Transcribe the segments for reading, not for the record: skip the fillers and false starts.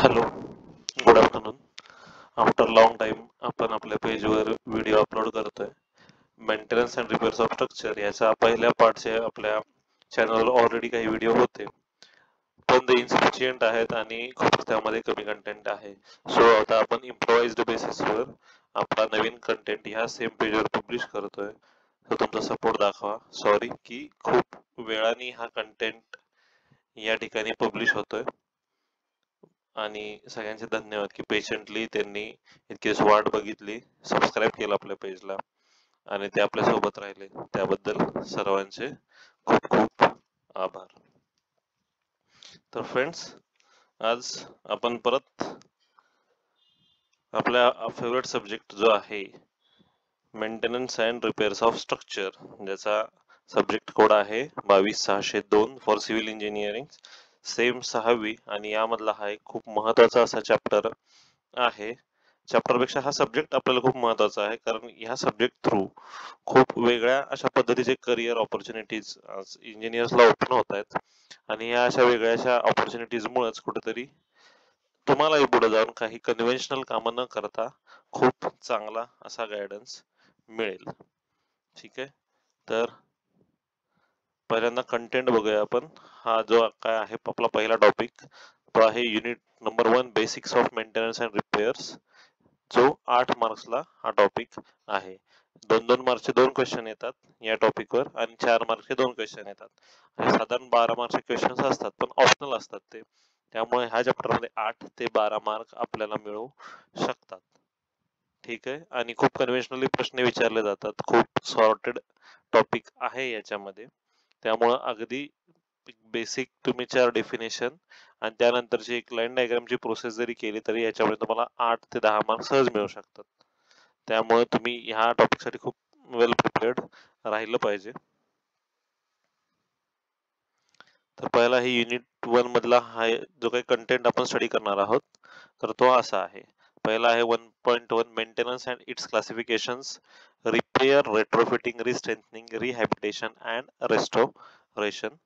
Hello, good afternoon. After long time आपण आपल्या पेजवर व्हिडिओ अपलोड करतोय. Maintenance and repairs of structure याच्या पहिल्या पार्टचे आपल्या चॅनलवर ऑलरेडी काही व्हिडिओ होते, पण ते इन्सफिशियंट आहेत आणि खूप त्यामध्ये कमी कंटेंट आहे. सो आता आपण इम्प्रोवाइज्ड बेसिसवर आपला नवीन कंटेंट ह्या सेम पेजवर पब्लिश करतोय. तर तुमचा सपोर्ट दाखवा. सॉरी की खूप वेळाने हा कंटेंट या ठिकाणी पब्लिश होतोय आणि सगळ्यांचे धन्यवाद की पेशंटली त्यांनी इतकी वाट बघितली, सबस्क्राईब केलं आपल्या पेजला आणि ते आपल्या सोबत राहिले. त्याबद्दल सर्वांचे खूप खूप आभार. तर फ्रेंड्स, आज आपण परत आपल्या फेवरेट सब्जेक्ट जो आहे maintenance and repairs of structure, ज्याचा सब्जेक्ट कोड आहे 22602 फॉर सिव्हिल इंजिनिअरिंग, सेम 6वी, आणि यामधला हा एक खूप महत्वाचा असा चॅप्टर आहे. चॅप्टरपेक्षा हा सब्जेक्ट आपल्याला खूप महत्वाचा आहे, कारण ह्या सब्जेक्ट थ्रू खूप वेगळ्या अशा पद्धतीचे करिअर ऑपॉर्च्युनिटीज इंजिनियर्सला ओपन होत आहेत आणि या अशा वेगळ्या अशा ऑपॉर्च्युनिटीज मुळेच कुठेतरी तुम्हालाही पुढे जाऊन काही कन्व्हेन्शनल कामं न करता खूप चांगला असा गायडन्स मिळेल. ठीक आहे, तर पहिल्यांदा कंटेंट बघूया आपण. हा जो काय आहे आपला पहिला टॉपिक, तो आहे unit number 1, basics of maintenance and repairs, जो 8 मार्क्सला हा टॉपिक आहे. 2-2 मार्क्सचे 2 क्वेश्चन येतात या टॉपिकवर आणि 4 मार्क्सचे 2 क्वेश्चन येतात. साधारण 12 मार्क्सचे क्वेश्चन असतात, पण ऑप्शनल असतात ते. त्यामुळे ह्या चॅप्टरमध्ये 8 ते 12 मार्क आपल्याला मिळू शकतात. ठीक आहे, आणि खूप कन्व्हेन्शनली प्रश्न विचारले जातात. खूप सॉर्टेड टॉपिक आहे याच्यामध्ये. त्यामुळं अगदी बेसिक तुम्ही 4 डेफिनेशन आणि त्यानंतरची एक लाईन डायग्रामची प्रोसेस जरी केली तरी याच्यामध्ये तुम्हाला 8 ते 10 मार्क सहज मिळू शकतात. त्यामुळे तुम्ही ह्या टॉपिकसाठी खूप वेल प्रिपेअर्ड राहिलं पाहिजे. तर पहिला ही युनिट 1 मधला हा जो काही कंटेंट आपण स्टडी करणार आहोत, तर तो असा आहे. पहिला आहे 1.1, maintenance and its classifications, repair, retrofitting, restrengthening, rehabilitation and restoration.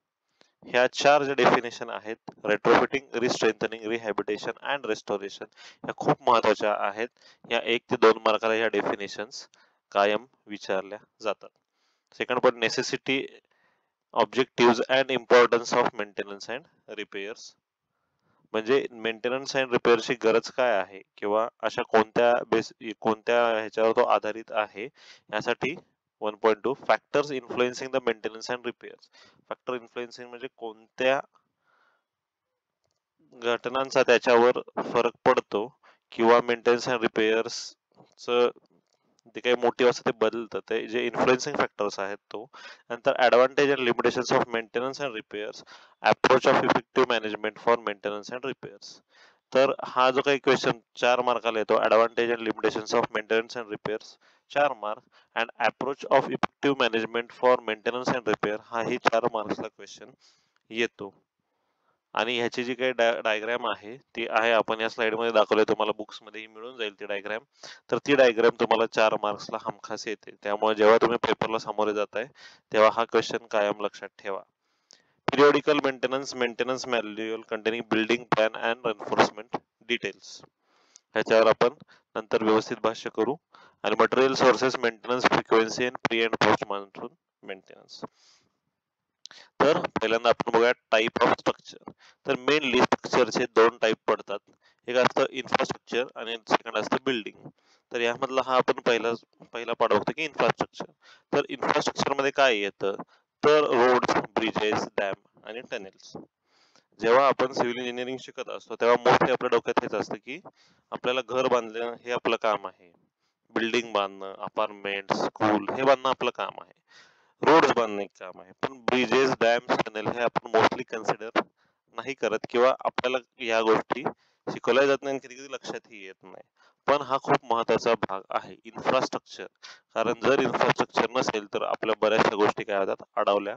ह्या 4 ज्या डेफिनेशन आहेत, retrofitting, restrengthening, rehabilitation and restoration, ह्या खूप महत्वाच्या आहेत. या 1 ते 2 मार्काला ह्या डेफिनेशन्स कायम विचारल्या जातात. Second point, necessity, objective and importance of maintenance and repairs, म्हणजे मेंटेनन्स अँड रिपेअरची गरज काय आहे किंवा अशा कोणत्या ह्याच्यावर तो आधारित आहे यासाठी. 1.2, factors influencing the maintenance and repairs. Factor influencing म्हणजे कोणत्या घटनांचा त्याच्यावर फरक पडतो किंवा मेंटेनन्स अँड रिपेअर्स जे काही मोटिव्ह असतं ते बदलतं, ते जे इन्फ्लुएन्सिंग फॅक्टर्स आहेत तो. नंतर advantage and limitations of maintenance and repairs, approach of effective management for maintenance and repairs. तर हा जो काही क्वेश्चन 4 मार्काला येतो, advantage and limitations of maintenance and repairs 4 mark, and approach of effective management for maintenance and repair हाही 4 मार्क्सला question येतो. आणि ह्याची जी काही डायग्राम आहे ती आहे, आपण या स्लाइड मध्ये दाखवलंय, तुम्हाला बुक्स मध्ये मिळून जाईल ती डायग्राम. तर ती डायग्राम तुम्हाला 4 मार्क्सला हमखास येते. त्यामुळे जेव्हा तुम्ही पेपरला सामोरे जाताय तेव्हा हा क्वेश्चन कायम लक्षात ठेवा. Periodical maintenance, maintenance manual containing building plan and enforcement details, ह्याच्यावर आपण नंतर व्यवस्थित भाष्य करू. आणि material sources, maintenance frequency and pre and post monsoon maintenance. तर पहिल्यांदा आपण बघूया टाईप ऑफ स्ट्रक्चर. तर मेनली स्ट्रक्चरचे 2 टाईप पडतात. एक असतं इन्फ्रास्ट्रक्चर आणि सेकंड असतं बिल्डिंग. तर यामधला हा आपण पहिला पाठ बघतो की इन्फ्रास्ट्रक्चर. तर इन्फ्रास्ट्रक्चर मध्ये काय येतं, तर रोड्स, ब्रिजेस, डॅम आणि टनेल्स. जेव्हा आपण सिव्हिल इंजिनिअरिंग शिकत असतो तेव्हा मोस्टली आपल्या डोक्यात हेच असतं की आपल्याला घर बांधणं हे आपलं काम आहे, बिल्डिंग बांधणं, अपार्टमेंट, स्कूल हे बांधणं आपलं काम आहे, रोड्स बांधणे काम आहे. पण ब्रिजेस, डॅम्स, टनेल हे आपण मोस्टली कन्सिडर नाही करत किंवा आपल्याला या गोष्टी शिकवल्या जात नाही, कधी कधी लक्षातही येत नाही. पण हा खूप महत्वाचा भाग आहे इन्फ्रास्ट्रक्चर. कारण जर इन्फ्रास्ट्रक्चर नसेल तर आपल्या बऱ्याचशा गोष्टी काय होतात, अडवल्या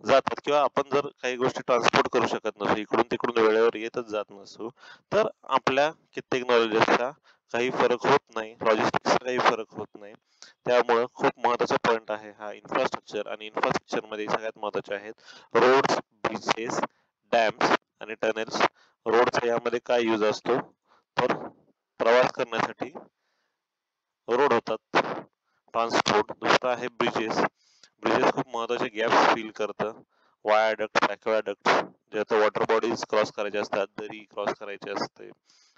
जातात. किंवा आपण जर काही गोष्टी ट्रान्सपोर्ट करू शकत नसू, इकडून तिकडून वेळेवर येतच जात नसू, तर आपल्या कित्येक नॉलेजेसचा काही फरक होत नाही, लॉजिस्टिक्सचा काही फरक होत नाही. त्यामुळं खूप महत्वाचा पॉइंट आहे हा इन्फ्रास्ट्रक्चर. आणि इन्फ्रास्ट्रक्चर मध्ये सगळ्यात महत्वाचे आहेत रोड्स, ब्रिजेस, डॅम्स आणि टनेल्स रोडचा यामध्ये काय यूज असतो, तर प्रवास करण्यासाठी रोड होतात, ट्रान्सपोर्ट. दुसरा आहे ब्रिजेस. ब्रिजेस खूप महत्वाचे गॅप्स फिल करतं. वायाडक्ट, ॲक्वाडक्ट, जे आता वॉटर बॉडीज क्रॉस करायचे असतात, दरी क्रॉस करायची असते,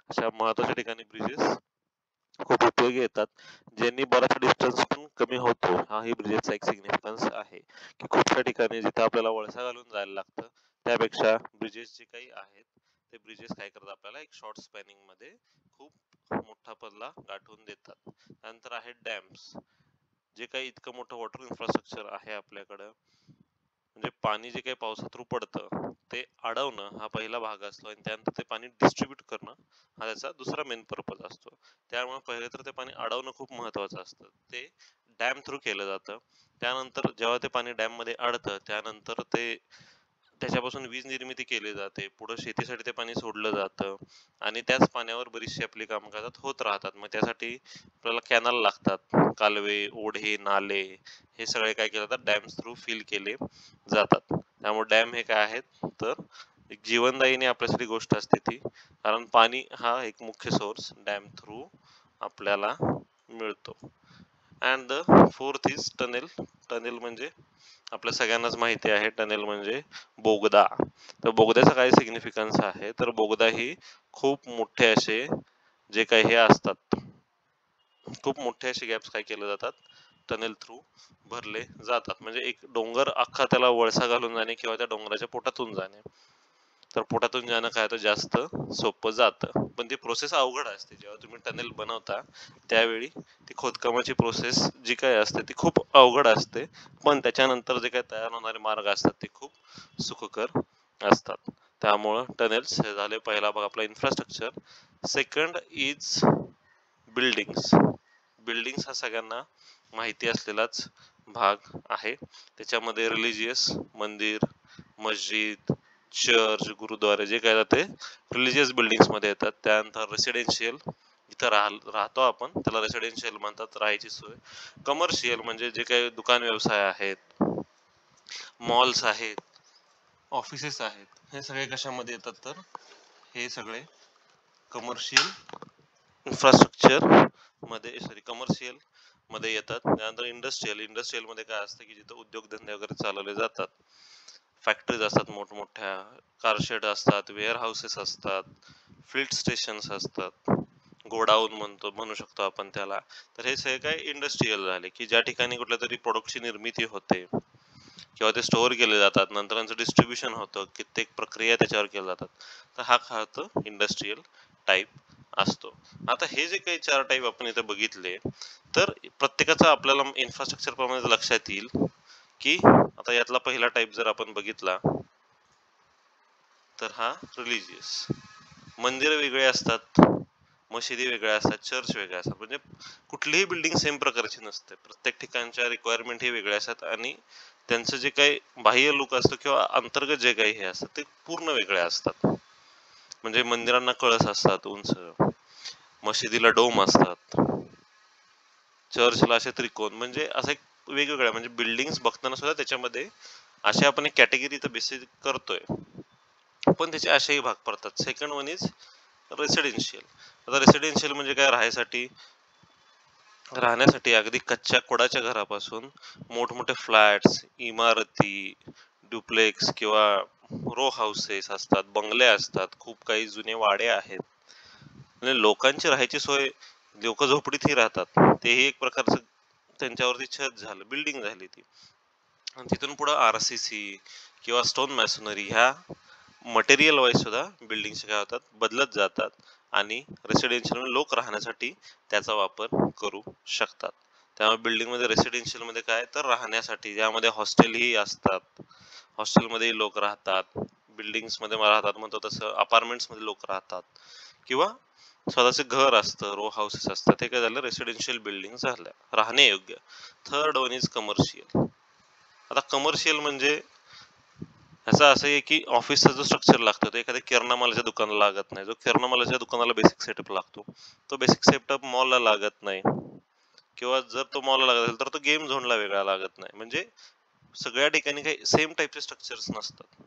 अशा महत्वाच्या ठिकाणी ब्रिजेस खूप उपयोगी येतात, ज्यांनी बराच डिस्टन्स पण कमी होतो. हाही ब्रिजेसचा एक सिग्निफिकन्स आहे, की खूपशा ठिकाणी जिथे आपल्याला वळसा घालून जायला लागतं, त्यापेक्षा ब्रिजेस जे काही आहेत ते ब्रिजेस काय करतात, आपल्याला एक शॉर्ट स्पॅनिंग मध्ये खूप मोठा पल्ला गाठून देतात. त्यानंतर आहे डॅम्स. जे काही इतकं मोठं वॉटर इन्फ्रास्ट्रक्चर आहे आपल्याकडं, म्हणजे पाणी जे काही पावसा थ्रू पडतं ते अडवणं हा पहिला भाग असतो, आणि त्यानंतर ते पाणी डिस्ट्रीब्यूट करणं हा त्याचा दुसरा मेन पर्पज असतो. त्यामुळे पहिले तर ते पाणी अडवणं खूप महत्वाचं असतं, ते डॅम थ्रू केलं जातं. त्यानंतर जेव्हा ते पाणी डॅम मध्ये अडतं, त्यानंतर ते त्याच्यापासून वीज निर्मिती केली जाते, पुढे शेतीसाठी ते पाणी सोडलं जातं, आणि त्याच पाण्यावर बरीचशी आपली कामकाजात होत राहतात. मग त्यासाठी आपल्याला कॅनल लागतात, कालवे, ओढे, नाले, हे सगळे काय केले जातात, डॅम थ्रू फिल केले जातात. त्यामुळे डॅम हे काय आहेत, तर एक जीवनदायीनी आपल्यासाठी गोष्ट असते ती, कारण पाणी हा एक मुख्य सोर्स डॅम थ्रू आपल्याला मिळतो. And the fourth is tunnel. Tunnel म्हणजे आपल्या सगळ्यांनाच माहिती आहे, टनेल म्हणजे बोगदा. तर बोगद्याचा काय सिग्निफिकन्स आहे, तर बोगदा ही खूप मोठे असे जे काही हे असतात, खूप मोठे असे गॅप्स काय केले जातात, टनेल थ्रू भरले जातात. म्हणजे एक डोंगर अख्खा त्याला वळसा घालून जाणे किंवा त्या डोंगराच्या पोटातून जाणे, तर पोटातून जाणं काय तर जास्त सोपं जातं. पण ती प्रोसेस अवघड असते. जेव्हा तुम्ही टनेल बनवता त्यावेळी ती खोदकामाची प्रोसेस जी काही असते ती खूप अवघड असते, पण त्याच्यानंतर जे काही तयार होणारे मार्ग असतात ते खूप सुखकर असतात. त्यामुळं टनेल्स हे झाले पहिला भाग आपला infrastructure. Second is buildings. Buildings हा सगळ्यांना माहिती असलेलाच भाग आहे. त्याच्यामध्ये रिलिजियस मंदिर, मस्जिद, चर्च, गुरुद्वारे जे काय ते रिलिजियस बिल्डिंग्स मध्ये येतात. त्यानंतर रेसिडेन्शियल, इथं राहतो आपण त्याला रेसिडेन्शियल म्हणतात, राहायची सोय. कमर्शियल म्हणजे जे काही दुकान व्यवसाय आहेत, मॉल्स आहेत, ऑफिसेस आहेत, हे सगळे कशामध्ये येतात, तर हे सगळे कमर्शियल इन्फ्रास्ट्रक्चर मध्ये, सॉरी, कमर्शियल मध्ये येतात. त्यानंतर इंडस्ट्रियल. इंडस्ट्रियल मध्ये काय असतं, की जिथं उद्योगधंदे वगैरे चालवले जातात, फॅक्टरीज असतात मोठमोठ्या, कारशेड असतात, वेअर हाऊसेस असतात, फील्ड स्टेशन्स असतात, गोडाऊन म्हणू शकतो आपण त्याला. तर हे सगळे काय इंडस्ट्रियल झाले, की ज्या ठिकाणी कुठल्या तरी प्रोडक्टची निर्मिती होते किंवा ते स्टोअर केले जातात, नंतर त्यांचं डिस्ट्रीब्युशन होतं, कित्येक प्रक्रिया त्याच्यावर केल्या जातात. तर हा खातो इंडस्ट्रियल टाईप असतो. आता हे जे काही चार टाईप आपण इथे बघितले, तर प्रत्येकाचा आपल्याला इन्फ्रास्ट्रक्चर प्रमाणे लक्षात येईल, की आता यातला पहिला टाईप जर आपण बघितला, तर हा रिलिजियस. मंदिर वेगळे असतात, मशिदी वेगळ्या असतात, चर्च वेगळ्या असतात. म्हणजे कुठलीही बिल्डिंग सेम प्रकारची नसते, प्रत्येक ठिकाणच्या रिक्वायरमेंट ही वेगळ्या असतात, आणि त्यांचं जे काही बाह्य लुक असतं किंवा अंतर्गत जे काही हे असतं ते पूर्ण वेगळे असतात. म्हणजे मंदिरांना कळस असतात उंच, मशिदीला डोम असतात, चर्चला असे त्रिकोण. म्हणजे असं एक वेगवेगळ्या, म्हणजे बिल्डिंग बघताना सुद्धा त्याच्यामध्ये असे आपण एक कॅटेगरी तर बेसिस करतोय, पण त्याचे असेही भाग पडतात. Second one is residential. आता रेसिडेन्शियल म्हणजे काय, राहण्यासाठी अगदी कच्च्या कोडाच्या घरापासून मोठमोठे फ्लॅट्स, इमारती, डुप्लेक्स किंवा रो हाऊसेस असतात, बंगले असतात, खूप काही जुने वाडे आहेत. म्हणजे लोकांची राहायची सोय, लोक झोपडीतही राहतात, तेही एक प्रकारचं त्यांच्यावरती छत झालं, बिल्डिंग झाली ती. आणि तिथून पुढे आरसीसी किंवा स्टोन मॅसोनरी ह्या मटेरियल वाईज सुद्धा बिल्डिंग काय होतात, बदलत जातात, आणि रेसिडेन्शियल लोक राहण्यासाठी त्याचा वापर करू शकतात. त्यामुळे बिल्डिंग मध्ये, रेसिडेन्शियल मध्ये काय, तर राहण्यासाठी, ज्यामध्ये हॉस्टेलही असतात, हॉस्टेलमध्ये लोक राहतात, बिल्डिंग्स मध्ये राहतात म्हणतो तसं अपार्टमेंट्स मध्ये लोक राहतात, किंवा स्वतःचे घर असतं, रो हाऊसेस असतात. हे काय झालं, रेसिडेन्शियल बिल्डिंग झाल्या राहणे योग्य. Third one is commercial. आता कमर्शियल म्हणजे ह्याचा असं आहे, की ऑफिसचा जो स्ट्रक्चर लागतो तो एखाद्या किराणा मालाच्या दुकानाला लागत नाही. जो किराणा मालाच्या दुकानाला बेसिक सेटअप लागतो, तो बेसिक सेटअप मॉलला लागत नाही, किंवा जर तो मॉलला लागत असेल तर तो गेम झोनला वेगळा लागत नाही. म्हणजे सगळ्या ठिकाणी काही सेम टाईपचे स्ट्रक्चर्स नसतात.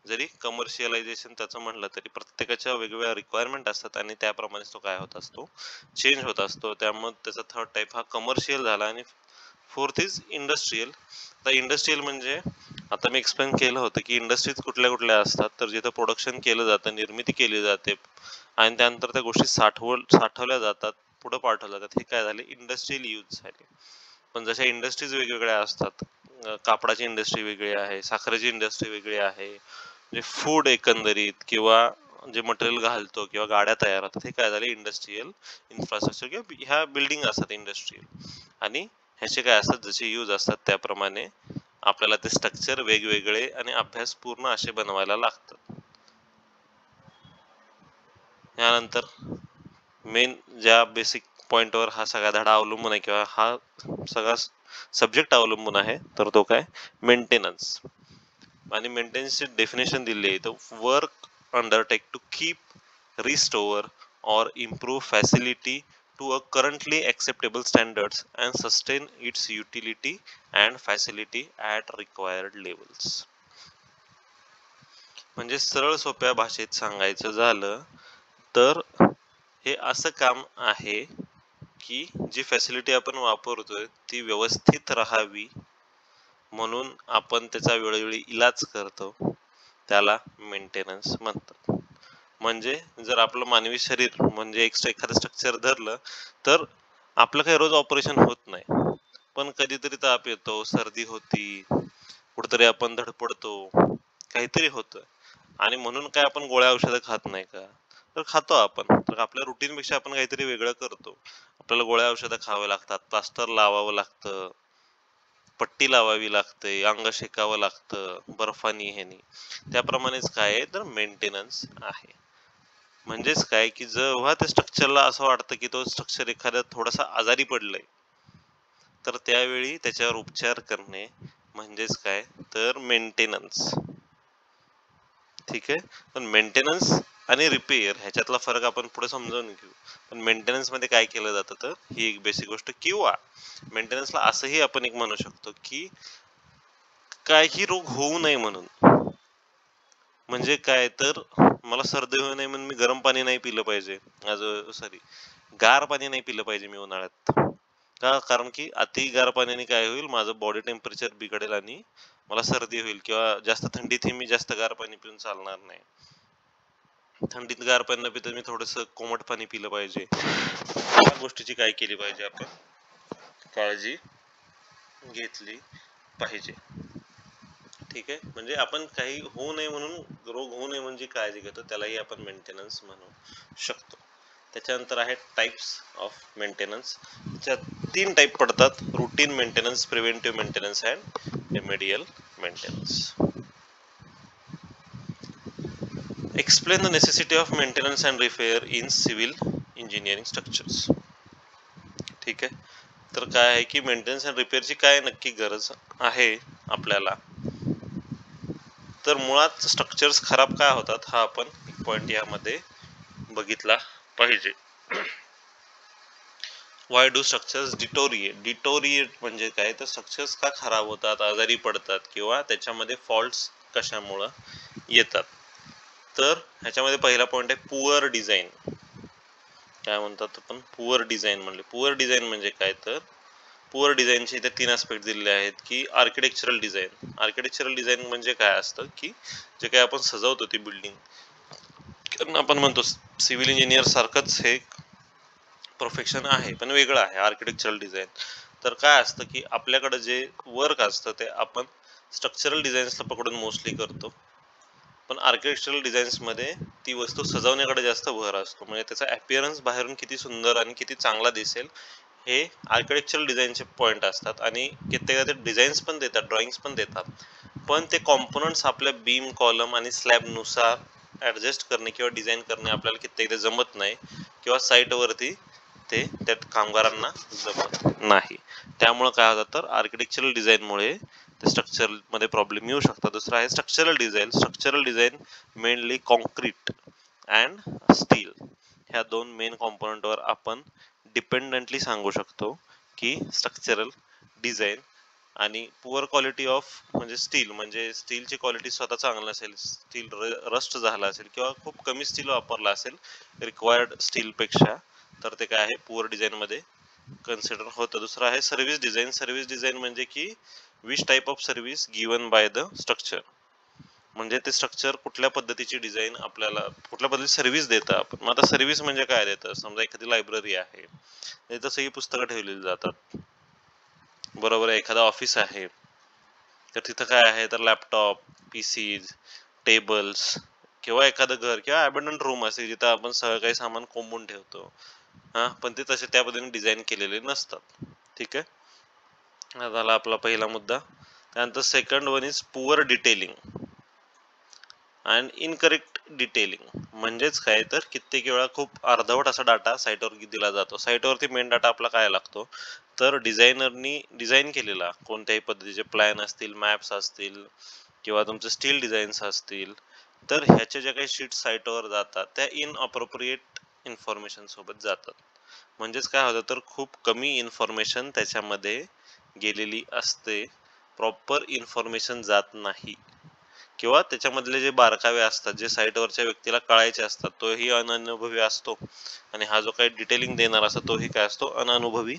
जरी कमर्शियलायझेशन त्याचं म्हणलं तरी प्रत्येकाच्या वेगवेगळ्या रिक्वायरमेंट असतात आणि त्याप्रमाणे तो काय होत असतो, चेंज होत असतो. त्यामुळे त्याचा थर्ड टाईप हा कमर्शियल झाला. आणि फोर्थ इज इंडस्ट्रीयल. तर इंडस्ट्रीयल म्हणजे आता मी एक्सप्लेन केलं होतं की इंडस्ट्रीज कुठल्या कुठल्या असतात, तर जिथं प्रोडक्शन केलं जातं, निर्मिती केली जाते आणि त्यानंतर त्या गोष्टी साठवल्या जातात, पुढे पाठवल्या जातात, हे काय झाले, इंडस्ट्रीयल यूज झाले. पण जशा इंडस्ट्रीज वेगवेगळ्या असतात, कापडाची इंडस्ट्री वेगळी आहे, साखरेची इंडस्ट्री वेगळी आहे, म्हणजे फूड एकंदरीत किंवा जे मटेरियल घालतो किंवा गाड्या तयार होतात, हे काय झाले, इंडस्ट्रीयल इन्फ्रास्ट्रक्चर किंवा ह्या बिल्डिंग असतात इंडस्ट्रीयल. आणि ह्याचे काय असतात, जसे यूज असतात त्याप्रमाणे आपल्याला ते स्ट्रक्चर वेगवेगळे आणि अभ्यासपूर्ण असे बनवायला लागतात. यानंतर मेन ज्या बेसिक पॉइंटवर हा सगळा धडा अवलंबून आहे किंवा हा सगळा सब्जेक्ट अवलंबून आहे, तर तो काय, मेंटेनन्स. आणि मेंटेनन्सची डेफिनेशन दिली आहे, तर work undertake to keep, restore or improve facility to a currently acceptable standards and sustain its utility and facility at required levels. म्हणजे सरळ सोप्या भाषेत सांगायचं झालं तर हे असं काम आहे की जी फॅसिलिटी आपण वापरतोय ती व्यवस्थित राहावी, म्हणून आपण त्याचा वेळोवेळी इलाज करतो, त्याला मेंटेनन्स म्हणतात. म्हणजे जर आपलं मानवी शरीर म्हणजे एखादं स्ट्रक्चर धरलं, तर आपलं काही रोज ऑपरेशन होत नाही, पण कधीतरी ताप येतो, सर्दी होती, कुठेतरी आपण धडपडतो, काहीतरी होतं, आणि म्हणून काय आपण गोळ्या औषधं खात नाही का, तर खातो आपण. तर आपल्या रुटीन पेक्षा आपण काहीतरी वेगळं करतो, आपल्याला गोळ्या औषधं खावे लागतात, प्लास्टर लावावं लागतं, पट्टी लावावी लागते, अंग शेकावं लागतं बर्फानी ह्यानी. त्याप्रमाणेच काय आहे, तर मेंटेनन्स आहे. म्हणजेच काय की जेव्हा त्या स्ट्रक्चरला असं वाटतं की तो स्ट्रक्चर एखाद्या थोडासा आजारी पडलंय, तर त्यावेळी त्याच्यावर उपचार करणे म्हणजेच काय, तर मेंटेनन्स. ठीक आहे. पण मेंटेनन्स आणि रिपेअर ह्याच्यातला फरक आपण पुढे समजावून घेऊ. पण मेंटेनन्स मध्ये काय केलं जातं, तर ही एक बेसिक गोष्ट. किंवा मेंटेनन्सला असंही आपण एक म्हणू शकतो की काही रोग होऊ नये म्हणून. म्हणजे काय, तर मला सर्दी होऊ नये म्हणून मी गरम पाणी नाही पिलं पाहिजे, सॉरी, गार पाणी नाही पिलं पाहिजे मी उन्हाळ्यात. का, कारण की अति गार पाण्याने काय होईल, माझं बॉडी टेम्परेचर बिघडेल आणि मला सर्दी होईल, किंवा जास्त थंडीतही मी जास्त गार पाणी पिऊन चालणार नाही. थंडीत गार पाणी न पिता मी थोडस कोमट पाणी पिलं पाहिजे. या गोष्टीची काय केली पाहिजे, आपण काळजी घेतली पाहिजे. ठीक आहे. म्हणजे आपण काही होऊ नये म्हणून, रोग होऊ नये म्हणजे काळजी घेतो, त्यालाही आपण मेंटेनन्स म्हणू शकतो. त्याच्यानंतर आहे टाइप्स ऑफ मेंटेनन्स. त्याच्यात 3 टाइप पडतात: routine maintenance, preventive maintenance and remedial maintenance. Explain the necessity of maintenance and repair in civil engineering structures. ठीक आहे. तर काय आहे की मेंटेनन्स अँड रिपेअरची काय नक्की गरज आहे आपल्याला, तर मुळात स्ट्रक्चर्स खराब काय होतात हा आपण एक पॉइंट यामध्ये बघितला पाहिजे. Why do structures deteriorate. Deteriorate म्हणजे काय, तर स्ट्रक्चर्स का खराब होतात, आजारी पडतात, किंवा त्याच्यामध्ये फॉल्ट्स कशामुळं येतात. तर ह्याच्यामध्ये पहिला पॉइंट आहे पुअर डिझाईन. काय म्हणतात आपण, पुअर डिझाईन म्हणले. पुअर डिझाईन म्हणजे काय, तर पुअर डिझाईनचे इथे 3 आस्पेक्ट दिलेले आहेत की आर्किटेक्चरल डिझाईन. आर्किटेक्चरल डिझाईन म्हणजे काय असतं की जे काही आपण सजवतो ती बिल्डिंग, कारण आपण म्हणतो सिव्हिल इंजिनियर सारखंच हे प्रोफेशन आहे, पण वेगळं आहे आर्किटेक्चरल डिझाईन. तर काय असतं की आपल्याकडे जे वर्क असतं ते आपण स्ट्रक्चरल डिझाईन्सला पकडून मोस्टली करतो, पण आर्किटेक्चरल डिझाईन्स मध्ये ती वस्तू सजवण्याकडे जास्त भर असतो. म्हणजे त्याचा अपिअरन्स बाहेरून किती सुंदर आणि किती चांगला दिसेल, हे आर्किटेक्चरल डिझाईनचे पॉइंट असतात. आणि कित्येकदा ते डिझाईन्स पण देतात, ड्रॉइंग्स पण देतात, पण ते कॉम्पोनंट्स आपल्या बीम, कॉलम आणि स्लॅब नुसार ऍडजस्ट करणे किंवा डिझाईन करणे आपल्याला कित्येकदा जमत नाही, किंवा साईटवरती ते त्या कामगारांना जमत नाही. त्यामुळे काय होतं, तर आर्किटेक्चरल डिझाईनमुळे ते स्ट्रक्चर मध्ये प्रॉब्लेम येऊ शकतात. दुसरं आहे structural design. Structural design mainly concrete and still ह्या 2 मेन कॉम्पोनंटवर आपण डिपेंडंटली सांगू शकतो की स्ट्रक्चरल डिझाईन आणि पुअर क्वालिटी ऑफ म्हणजे स्टीलची क्वालिटी स्वतः चांगली नसेल, स्टील रस्ट झाला असेल किंवा खूप कमी स्टील वापरला असेल रिक्वायर्ड स्टील पेक्षा, तर ते काय आहे पुअर डिझाईन मध्ये कन्सिडर होतं. दुसरं आहे सर्व्हिस डिझाईन. सर्व्हिस डिझाईन म्हणजे की which type of service given by the structure, म्हणजे ते स्ट्रक्चर कुठल्या पद्धतीची डिझाईन आपल्याला कुठल्या पद्धतीची सर्व्हिस देतं आपण. मग आता सर्व्हिस म्हणजे काय देतं, समजा एखादी लायब्ररी आहे, तिथं सगळी पुस्तकं ठेवलेली जातात, बरोबर आहे. एखादा ऑफिस आहे तर तिथं काय आहे, तर लॅपटॉप, पीसीज, टेबल्स, किंवा एखादं घर किंवा अबंडंट रूम असेल जिथं आपण सगळं काही सामान कोंबून ठेवतो. हा, पण ते तसे त्या पद्धतीने डिझाईन केलेले नसतात. ठीक आहे, हा झाला आपला पहिला मुद्दा. त्यानंतर second one is poor detailing and incorrect detailing. म्हणजेच काय, तर कित्येक वेळा खूप अर्धवट असा डाटा साईटवर दिला जातो. साईटवरती मेन डाटा आपला काय लागतो, तर डिझायनरनी डिझाईन केलेला कोणत्याही पद्धतीचे प्लॅन असतील, मॅप्स असतील किंवा तुमचे स्टील डिझाईन्स असतील, तर ह्याच्या ज्या काही शीट्स साईटवर जातात त्या इनअप्रोप्रिएट इन्फॉर्मेशन सोबत जातात. म्हणजेच काय होतं, तर खूप कमी इन्फॉर्मेशन त्याच्यामध्ये गेलेली असते, प्रॉपर इन्फॉर्मेशन जात नाही, किंवा त्याच्यामधले जे बारकावे असतात जे साईटवरच्या व्यक्तीला कळायचे असतात तोही अनअनुभवी असतो, आणि हा जो काही डिटेलिंग देणार असतो तोही काय असतो, अनअनुभवी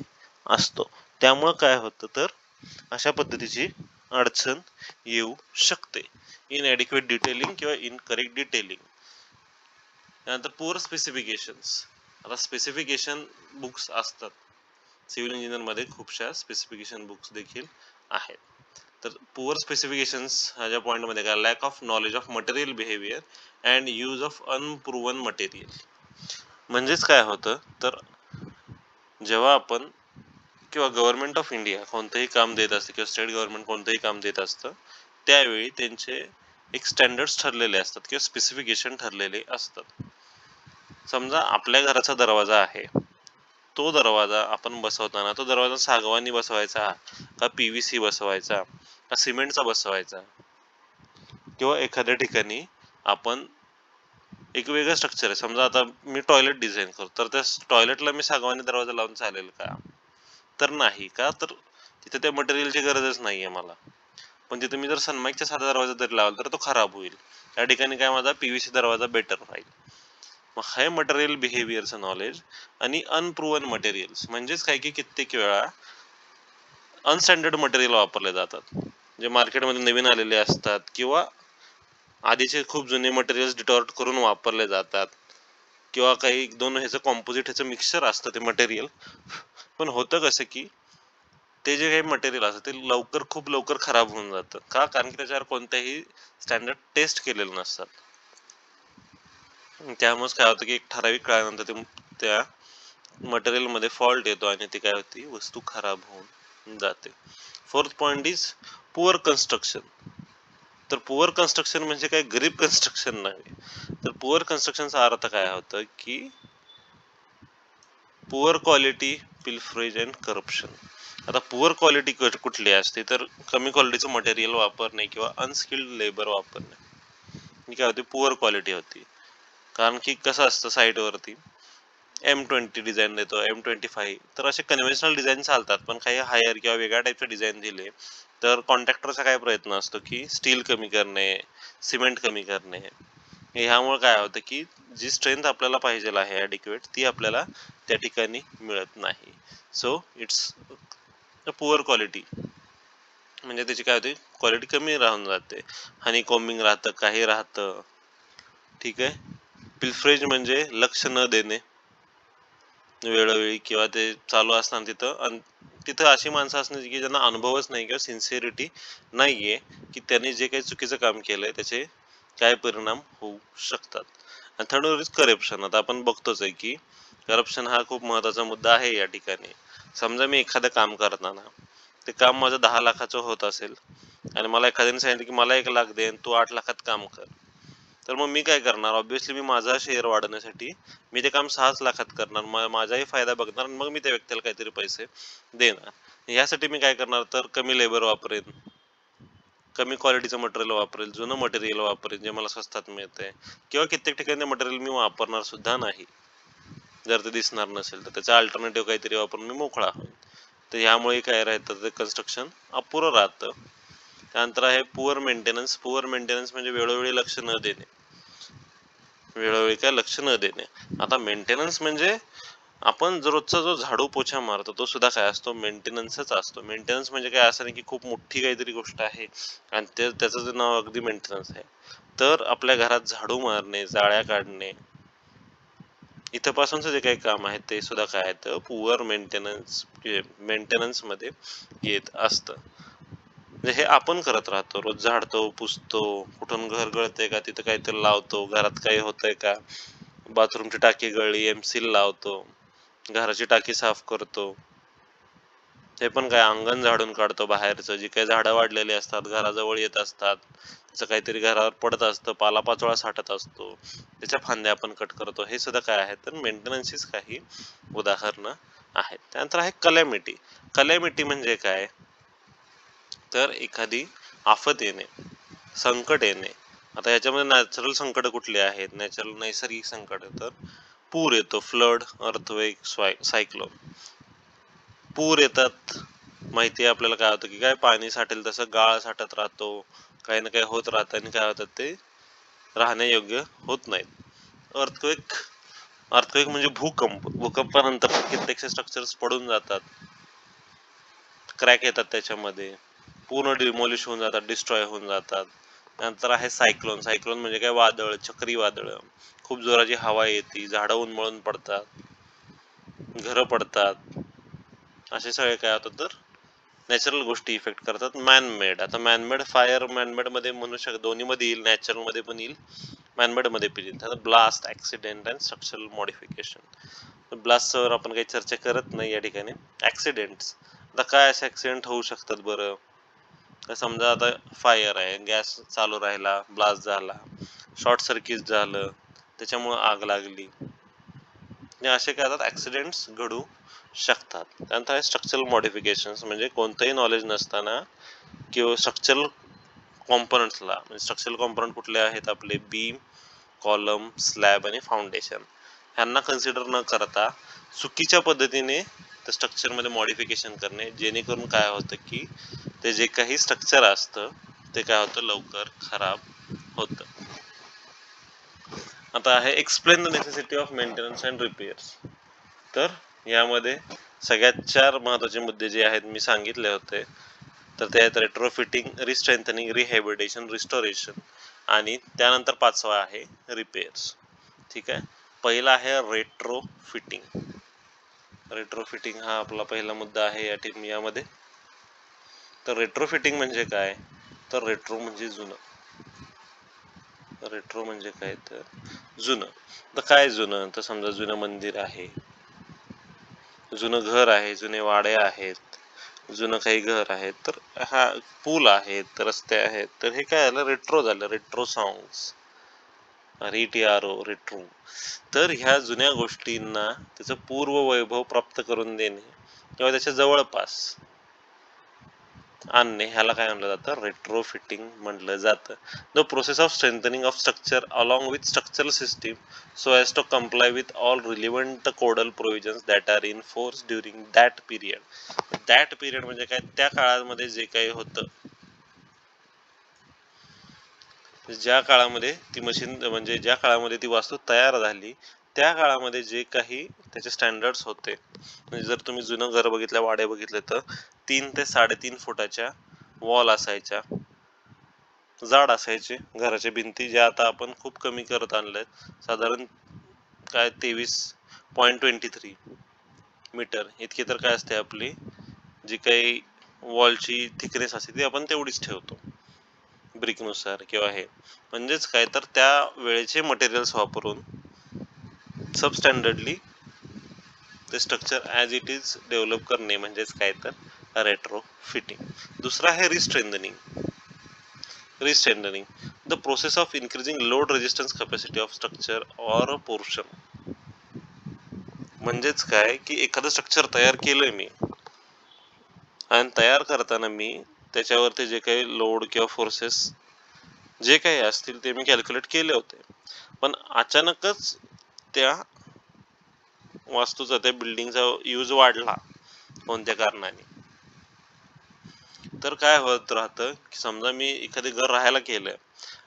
असतो. त्यामुळं काय होतं, तर अशा पद्धतीची अडचण येऊ शकते, इनएडिक्वेट डिटेलिंग किंवा इनकरेक्ट डिटेलिंग. त्यानंतर पुअर स्पेसिफिकेशन्स. आता स्पेसिफिकेशन बुक्स असतात, सिव्हिल इंजिनियर मध्ये खूपशा स्पेसिफिकेशन बुक्स देखील आहेत. तर पुअर स्पेसिफिकेशन्स ह्याच्या पॉईंटमध्ये काय, lack of knowledge of material behaviour and use of unproven material. म्हणजेच काय होतं, तर जेव्हा आपण किंवा गव्हर्नमेंट ऑफ इंडिया कोणतंही काम देत असते किंवा स्टेट गव्हर्नमेंट कोणतंही काम देत असतं, त्यावेळी त्यांचे एक स्टँडर्ड्स ठरलेले असतात किंवा स्पेसिफिकेशन ठरलेले असतात. समजा आपल्या घराचा दरवाजा आहे, तो दरवाजा आपण बसवताना तो दरवाजा सागवानी बसवायचा का पीव्हीसी बसवायचा का सिमेंटचा बसवायचा, किंवा एखाद्या ठिकाणी आपण एक वेगळं स्ट्रक्चर आहे, समजा आता मी टॉयलेट डिझाईन करतो, तर त्या टॉयलेटला मी सागवानी दरवाजा लावून चालेल का, तर नाही का, तर तिथे त्या मटेरियलची गरजच नाहीये मला. पण तिथे मी जर सनमाईकचा साधा दरवाजा जरी लावला तर तो खराब होईल, त्या ठिकाणी काय माझा पीव्हीसी दरवाजा बेटर राहील. मग हे मटेरियल बिहेवियरचं नॉलेज आणि अनप्रूव्हन मटेरियल्स, म्हणजेच काय की कित्येक वेळा अनस्टँडर्ड मटेरियल वापरले जातात, जे मार्केटमध्ये नवीन आलेले असतात किंवा आधीचे खूप जुने मटेरियल्स डिटॉर्ट करून वापरले जातात, किंवा काही दोन ह्याचं कॉम्पोजिट ह्याचं मिक्सचर असतं ते मटेरियल. पण होतं कसं की ते जे काही मटेरियल असतं ते खूप लवकर खराब होऊन जातं का, कारण की त्याच्यावर कोणत्याही स्टँडर्ड टेस्ट केलेलं नसतात. त्यामुळेच काय होतं की एक ठराविक काळानंतर त्या मटेरियल मध्ये फॉल्ट येतो आणि ती काय होती, वस्तू खराब होऊन जाते. Fourth point is poor construction. तर पुअर कन्स्ट्रक्शन म्हणजे काय, गरीब कन्स्ट्रक्शन नाही. तर पुअर कन्स्ट्रक्शनचा अर्थ काय होतं की poor quality, pilferage and corruption. आता पुअर क्वालिटी कुठली असते, तर कमी क्वालिटीचं मटेरियल वापरणे किंवा अनस्किल्ड लेबर वापरणे, ही काय होती, पुअर क्वालिटी होती. कारण की कसं असतं साईटवरती M20 डिझाईन देतो, M25, तर असे कन्व्हेन्शनल डिझाईन चालतात, पण काही हायर किंवा वेगळ्या टाईपचे डिझाईन दिले तर कॉन्ट्रॅक्टरचा काय प्रयत्न असतो की स्टील कमी करणे, सिमेंट कमी करणे. ह्यामुळे काय होतं की जी स्ट्रेंथ आपल्याला पाहिजे आहे ॲडिक्वेट, ती आपल्याला त्या ठिकाणी मिळत नाही. सो इट्स पुअर क्वालिटी, म्हणजे त्याची काय होते, क्वालिटी कमी राहून जाते, हनी कॉम्बिंग राहतं, काही राहतं. ठीक आहे. पिल्फ्रेज म्हणजे लक्ष न देणे वेळोवेळी, किंवा ते चालू असताना तिथं अशी माणसं असण्याची की ज्यांना अनुभवच नाही किंवा सिन्सिअरिटी नाहीये की त्यांनी जे काही चुकीचं काम केलंय त्याचे काय परिणाम होऊ शकतात. आणि थर्ड इज करप्शन. आता आपण बघतोच आहे की करप्शन हा खूप महत्वाचा मुद्दा आहे या ठिकाणी. समजा मी एखादं काम करताना ते काम माझं 10 लाखाचं होत असेल आणि मला एखाद्याने सांगितलं की मला 1 लाख दे तू 8 लाखात काम कर, तर मग मी काय करणार, ऑब्व्हियसली मी माझा शेअर वाढवण्यासाठी मी ते काम 6 लाखात करणार, माझाही फायदा बघणार आणि मग मी त्या व्यक्तीला काहीतरी पैसे देणार. यासाठी मी काय करणार, तर कमी लेबर वापरेन, कमी क्वालिटीचं मटेरियल वापरेल, जुनं मटेरियल वापरेल जे मला स्वस्तात मिळतंय, किंवा कित्येक ठिकाणी मटेरियल मी वापरणार सुद्धा नाही जर ते दिसणार नसेल तर त्याचा अल्टरनेटिव्ह काहीतरी वापरून मी मोकळा होईल. तर ह्यामुळे काय राहतं, ते कन्स्ट्रक्शन अपुरं राहतं. त्यानंतर आहे पुअर मेंटेनन्स. पुअर मेंटेनन्स म्हणजे वेळोवेळी लक्ष न देणे, वेळोवेळी काय लक्ष न देणे. आता मेंटेनन्स म्हणजे आपण रोजचा जो झाडू पोछा मारतो तो सुद्धा काय असतो, मेंटेनन्सच असतो. मेंटेनन्स म्हणजे काय असं नाही की खूप मोठी काहीतरी गोष्ट आहे आणि त्याचं जे नाव अगदी मेंटेनन्स आहे. तर आपल्या घरात झाडू मारणे, जाळ्या काढणे, इथपासूनच जे काही काम आहे ते सुद्धा काय आहे, पुअर मेंटेनन्स मध्ये येत असतं. म्हणजे हे आपण करत राहतो, रोज झाडतो, पुसतो, कुठून घर गळतंय का तिथं काहीतरी लावतो, घरात काही होतंय का, बाथरूमची टाकी गळली एमसील लावतो, घराची टाकी साफ करतो. ते पण काय अंगण झाडून काढतो, बाहेरचं जी काही झाडं वाढलेली असतात घराजवळ येत असतात, त्याचं काहीतरी घरावर पडत असतं, पालापाचोळा साठत असतो, त्याच्या फांद्या आपण कट करतो. हे सुद्धा काय आहे, तर मेंटेनन्सचीच काही उदाहरणं आहेत. त्यानंतर आहे कलॅमिटी. कलॅमिटी म्हणजे काय, तर एखादी आफत येणे, संकट येणे. आता याच्यामध्ये नॅचरल संकट कुठले आहेत, नैसर्गिक संकट, तर पूर येतो, फ्लड, अर्थक्वेक, सायक्लोन. पूर येतात, माहिती आहे आपल्याला काय होतं की काय पाणी साठेल तसं गाळ साठत राहतो, काही ना काही होत राहतं आणि काय होतं ते राहण्यायोग्य होत नाहीत. अर्थक्वेक, अर्थक्वेक म्हणजे भूकंप. भूकंपानंतर कित्येकशे स्ट्रक्चर्स पडून जातात, क्रॅक येतात त्याच्यामध्ये, पूर्ण डिमोलिश होऊन जातात, डिस्ट्रॉय होऊन जातात. नंतर आहे सायक्लोन. सायक्लोन म्हणजे काय, वादळ, चक्रीवादळ, खूप जोराची हवा येते, झाडं उन्मळून पडतात, घरं पडतात, असे सगळे काय होतात, तर नॅचरल गोष्टी इफेक्ट करतात. मॅनमेड. आता मॅनमेड, फायर मॅनमेड मध्ये म्हणू शकतो, दोन्ही मध्ये येईल, नॅचरल मध्ये पण येईल, मॅनमेड मध्ये पण येईल. आता blast, accident and structural modification. ब्लास्टवर आपण काही चर्चा करत नाही या ठिकाणी. ऍक्सिडेंट्स, आता काय असे ऍक्सिडेंट होऊ शकतात बरं, तर समजा आता फायर आहे, गॅस चालू राहिला, ब्लास्ट झाला, शॉर्ट सर्किट झालं, त्याच्यामुळे आग लागली, असे काय होतात, ऍक्सिडेंट्स घडू शकतात. त्यानंतर स्ट्रक्चरल मॉडिफिकेशन म्हणजे कोणतंही नॉलेज नसताना किंवा स्ट्रक्चरल कॉम्पोनंट्सला, म्हणजे स्ट्रक्चरल कॉम्पोनंट कुठले आहेत आपले, बीम, कॉलम, स्लॅब आणि फाउंडेशन, ह्यांना कन्सिडर न करता चुकीच्या पद्धतीने त्या स्ट्रक्चरमध्ये मॉडिफिकेशन करणे, जेणेकरून काय होतं की ते जे काही स्ट्रक्चर असतं ते काय होतं, लवकर खराब होतं. आता आहे explain the necessity of maintenance and repairs. तर यामध्ये सगळ्यात 4 महत्वाचे मुद्दे जे आहेत मी सांगितले होते, तर ते आहेत रेट्रोफिटिंग, रिस्ट्रेंथनिंग, रिहॅबिलिटेशन, रिस्टोरेशन, आणि त्यानंतर 5वा आहे रिपेअर्स. ठीक आहे, पहिला आहे रेट्रोफिटिंग. रेट्रोफिटिंग हा आपला पहिला मुद्दा आहे यामध्ये. तर रेट्रोफिटिंग म्हणजे काय, तर रेट्रो म्हणजे जुनं. रेट्रो म्हणजे काय, तर जुनं. तर काय जुनं, तर समजा जुनं मंदिर आहे, जुनं घर आहे, जुने वाडे आहेत, जुनं काही घर आहे, तर हा पूल आहेत, रस्ते आहेत, तर हे काय झालं, रेट्रो झालं. Retro songs, RETRO, retro. तर ह्या जुन्या गोष्टींना त्याचं पूर्व वैभव प्राप्त करून देणे किंवा त्याच्या जवळपास आणणे, ह्याला काय म्हणलं जातं, रेट्रोफिटिंग म्हटलं जातं. The process of strengthening of structure along with structural system so as to comply with all relevant codal provisions that are in force during that period. that period म्हणजे काय, त्या काळामध्ये जे काही होतं, ज्या काळामध्ये ती मशीन, म्हणजे ज्या काळामध्ये ती वास्तू तयार झाली, त्या काळामध्ये जे काही त्याचे स्टँडर्ड्स होते. म्हणजे जर तुम्ही जुनं घर बघितलं, वाडे बघितले, तर 3 ते 3.5 फुटाच्या वॉल असायच्या, जाड असायचे घराच्या भिंती, ज्या आता आपण खूप कमी करत आणल्यात, साधारण काय 23.23 मीटर इतकी तर काय असते आपली जी काही वॉलची थिकनेस असते ती आपण तेवढीच ठेवतो ब्रिकनुसार किंवा हे. म्हणजेच काय, तर त्या वेळेचे मटेरियल्स वापरून सबस्टँडर्डली ते structure as it is develop करणे, म्हणजेच काय, तर रेट्रो फिटिंग. दुसरा आहे restrengthening. Restrengthening, the process of increasing load resistance capacity of structure or portion. म्हणजेच काय की एखादं स्ट्रक्चर तयार केलंय मी, आणि तयार करताना मी त्याच्यावरती जे काही लोड किंवा फोर्सेस जे काही असतील ते मी कॅल्क्युलेट केले होते, पण अचानकच त्या वास्तूचा, त्या बिल्डिंगचा यूज वाढला कोणत्या कारणाने. तर काय होत राहतं की समजा मी एखादे घर राहायला केलंय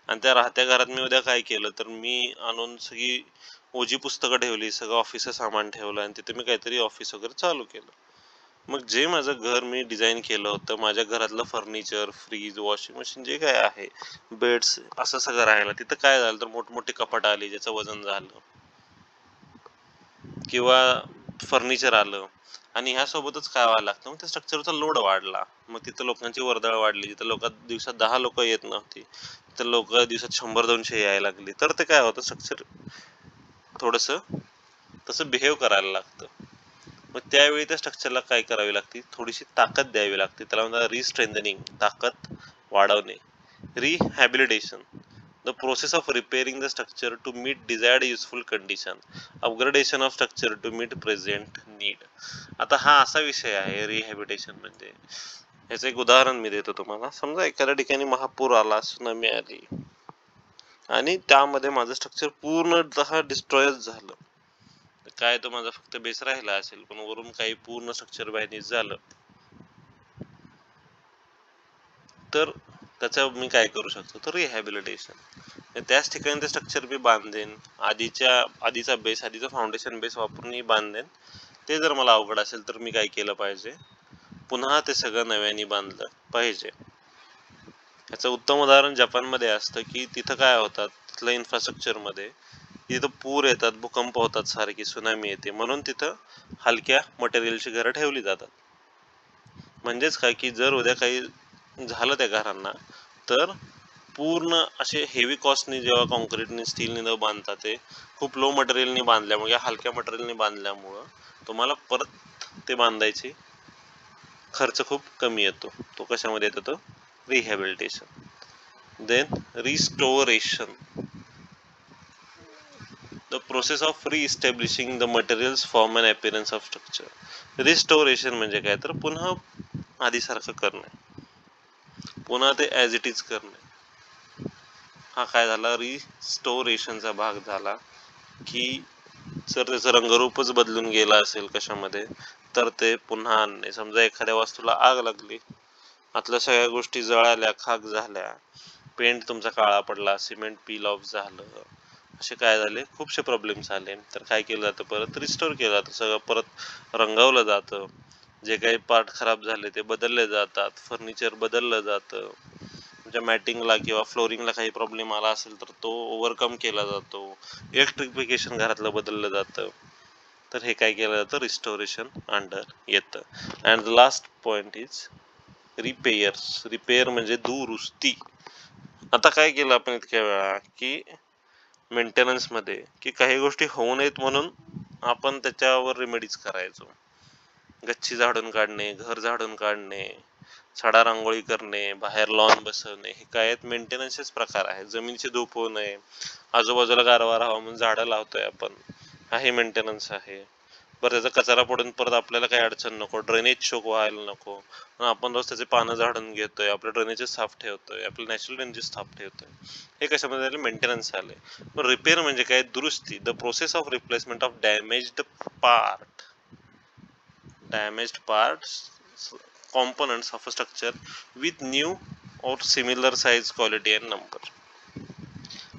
आणि त्या राहत्या घरात मी उद्या काय केलं, तर मी आणून सगळी ओझी पुस्तकं ठेवली, सगळं ऑफिसचं सामान ठेवलं आणि तिथे मी काहीतरी ऑफिस वगैरे चालू केलं. मग जे माझं घर मी डिझाईन केलं होतं, माझ्या घरातलं फर्निचर, फ्रीज, वॉशिंग मशीन जे काय आहे, बेड्स, असं सगळं राहिलं. तिथं काय झालं तर मोठमोठी कपाट आली ज्याचं वजन झालं, किंवा फर्निचर आलं, आणि ह्यासोबतच काय व्हायला लागतं, मग त्या स्ट्रक्चरचा लोड वाढला. मग तिथं लोकांची वर्दळ वाढली. जिथं लोक दिवसात 10 लोक येत नव्हती, तिथं लोक दिवसात 100-200 यायला लागली. तर ते काय होतं, स्ट्रक्चर थोडस तसं बिहेव करायला लागतं. मग त्यावेळी त्या स्ट्रक्चरला काय करावी लागते, थोडीशी ताकद द्यावी लागते. त्याला म्हणतात रिस्ट्रेंथनिंग, ताकद वाढवणे. Rehabilitation, the process of repairing the structure to meet desired useful condition. Upgradation of structure to meet present need. आता हा असा विषय आहे रिहॅबिलिटेशन म्हणजे. याचं एक उदाहरण मी देतो तुम्हाला. समजा एखाद्या ठिकाणी महापूर आला, सुनामी आली आणि त्यामध्ये माझं स्ट्रक्चर पूर्णतः डिस्ट्रॉयच झालं. काय तो माझा फक्त बेस राहिला असेल, पण वरून काही पूर्ण स्ट्रक्चर व्हॅनिश झालं, तर त्याचं मी काय करू शकतो, तर रिहॅबिलिटेशन. त्याच ठिकाणी ते स्ट्रक्चर मी बांधेन, आधीचा बेस, आधीचा फाउंडेशन बेस वापरून मी बांधेन. ते जर मला अवघड असेल तर मी काय केलं पाहिजे, पुन्हा ते सगळं नव्याने बांधलं पाहिजे. याचं उत्तम उदाहरण जपानमध्ये असतं की तिथं काय होतात, तिथल्या इन्फ्रास्ट्रक्चरमध्ये तिथं पूर येतात, भूकंप होतात, सारखी सुनामी येते, म्हणून तिथं हलक्या मटेरियलची घरं ठेवली जातात. म्हणजेच काय की जर उद्या काही झालं त्या घरांना, तर पूर्ण असे हेवी कॉस्टनी जेव्हा कॉन्क्रीटने स्टीलने न बांधता ते खूप लो मटेरियलनी बांधल्यामुळे, या हलक्या मटेरियलने बांधल्यामुळं तुम्हाला परत ते बांधायची खर्च खूप कमी येतो. तो कशामध्ये येतो, तो rehabilitation. Then restoration, the process of re-establishing the materials form and appearance of structure. Restoration म्हणजे काय, तर पुन्हा आधीसारखं करणे, पुन्हा ते ॲज इट इज करणे. हा काय झाला, रिस्टोरेशनचा भाग झाला. की जर त्याचं रंगरूपच बदलून गेला असेल कशामध्ये, तर ते पुन्हा आणणे. समजा एखाद्या वस्तूला आग लागली, आतल्या सगळ्या गोष्टी जळाल्या, खाक झाल्या, पेंट तुमचा काळा पडला, सिमेंट पील ऑफ झालं, असे काय झाले, खूपशे प्रॉब्लेम्स आले. तर काय केलं जातं, परत रिस्टोर केलं जातं, सगळं परत रंगवलं जातं. जे काही पार्ट खराब झाले ते बदलले जातात, फर्निचर बदललं जातं. तुमच्या मॅटिंगला किंवा फ्लोरिंगला काही प्रॉब्लेम आला असेल तर तो ओव्हरकम केला जातो. इलेक्ट्रिफिकेशन घरातलं बदललं जातं. तर हे काय केलं जातं, रिस्टोरेशन अंडर येतं. And the last point is repairs. Repair म्हणजे दुरुस्ती. आता काय केलं आपण इतक्या वेळा की मेंटेनन्स मध्ये, की काही गोष्टी होऊ नयेत म्हणून आपण त्याच्यावर रेमेडीज करायचो. गच्ची झाडून काढणे, घर झाडून काढणे, सडा रांगोळी करणे, बाहेर लॉन बसवणे, हे काय आहेत, मेंटेनन्सचेच प्रकार आहेत. जमिनीची धूप होऊ नये, आजूबाजूला गारवा राहावा म्हणून झाडं लावतोय आपण, हाही मेंटेनन्स आहे. बरं, त्याचा कचरा पडून परत आपल्याला काही अडचण नको, ड्रेनेज चोक व्हायला नको, आपण रोज त्याचे पानं झाडून घेतोय, आपले ड्रेनेजेस साफ ठेवतोय, आपले नॅचरल ड्रेनेजेस साफ ठेवतोय. हे कशामध्ये आले, मेंटेनन्स आले. पण रिपेअर म्हणजे काय, दुरुस्ती, the process of replacement of damaged part, damaged parts, components of a structure with new or similar size, quality and number.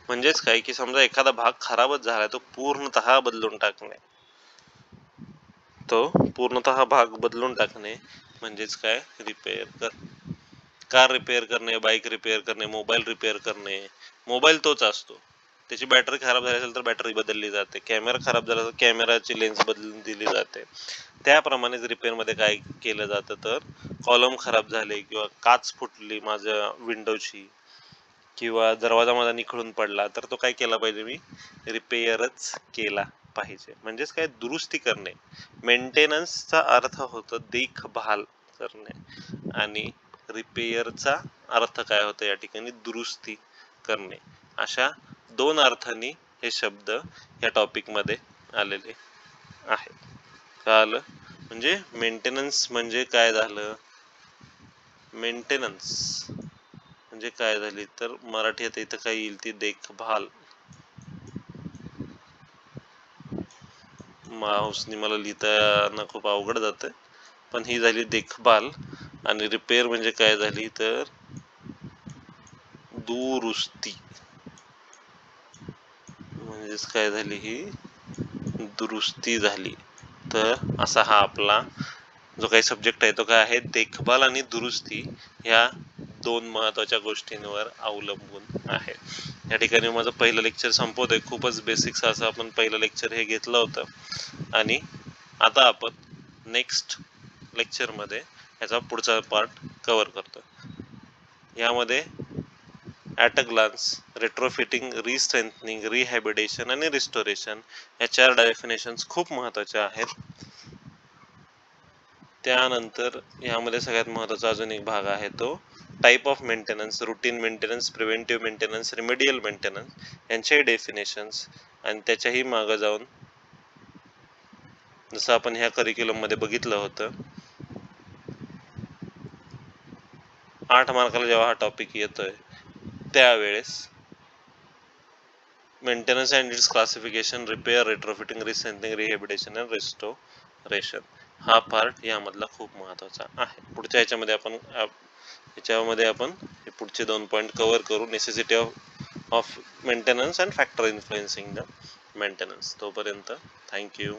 म्हणजेच काय की समजा एखादा भाग खराबच झाला, तो पूर्णतः बदलून टाकणे. तो पूर्णतः भाग बदलून टाकणे म्हणजेच काय, रिपेअर कर. कार रिपेअर करणे, बाईक रिपेअर करणे, मोबाईल रिपेअर करणे. मोबाईल तोच असतो, त्याची बॅटरी खराब झाली असेल तर बॅटरी बदलली जाते, कॅमेरा खराब झाला तर कॅमेराची लेन्स बदलून दिली जाते. त्याप्रमाणेच रिपेअरमध्ये काय केलं जातं, तर कॉलम खराब झाले किंवा काच फुटली माझ्या विंडोची, किंवा दरवाजा माझा निखळून पडला, तर तो काय केला पाहिजे, मी रिपेअरच केला पाहिजे. म्हणजेच काय, दुरुस्ती करणे. मेंटेनन्सचा अर्थ होतो देखभाल करणे, आणि रिपेअरचा अर्थ काय होतो या ठिकाणी, दुरुस्ती करणे. अशा दोन अर्थांनी हे शब्द या टॉपिक मध्ये आलेले आहेत. कळालं? म्हणजे मेंटेनन्स म्हणजे काय झालं, मेंटेनन्स म्हणजे काय झाली, तर मराठीत इथं काय येईल, ती देखभाल. माऊसनी मला लिहिताना खूप अवघड जातं, पण ही झाली देखभाल, आणि रिपेअर म्हणजे काय झाली तर दुरुस्ती, म्हणजेच काय झाली ही दुरुस्ती झाली. तर असा हा आपला जो काही सब्जेक्ट आहे तो काय आहे, देखभाल आणि दुरुस्ती ह्या दोन महत्वाच्या गोष्टींवर अवलंबून आहे. या ठिकाणी माझं पहिलं लेक्चर संपवतोय. खूपच बेसिक्स असं आपण पहिलं लेक्चर हे घेतलं होतं, आणि आता आपण नेक्स्ट लेक्चरमध्ये ह्याचा पुढचा पार्ट कव्हर करतो. यामध्ये at a glance, retrofitting, restrengthening, rehabilitation आणि रिस्टोरेशन या 4 डेफिनेशन्स खूप महत्त्वाच्या आहेत. त्यानंतर यामध्ये सगळ्यात महत्त्वाचा अजून एक भाग आहे तो type of maintenance, routine maintenance, preventive maintenance, remedial maintenance यांच्याही डेफिनेशन्स, आणि त्याच्याही मागं जाऊन जसं आपण ह्या करिक्युलममध्ये बघितलं होतं, 8 मार्काला जेव्हा हा टॉपिक येतोय त्यावेळेस maintenance and its classification, repair, retrofitting, restrengthening, rehabilitation and restoration हा पार्ट यामधला खूप महत्त्वाचा आहे. पुढच्या ह्याच्यामध्ये आपण हे पुढचे 2 पॉईंट कव्हर करू, necessity of maintenance and factor influencing the maintenance. तोपर्यंत थँक्यू.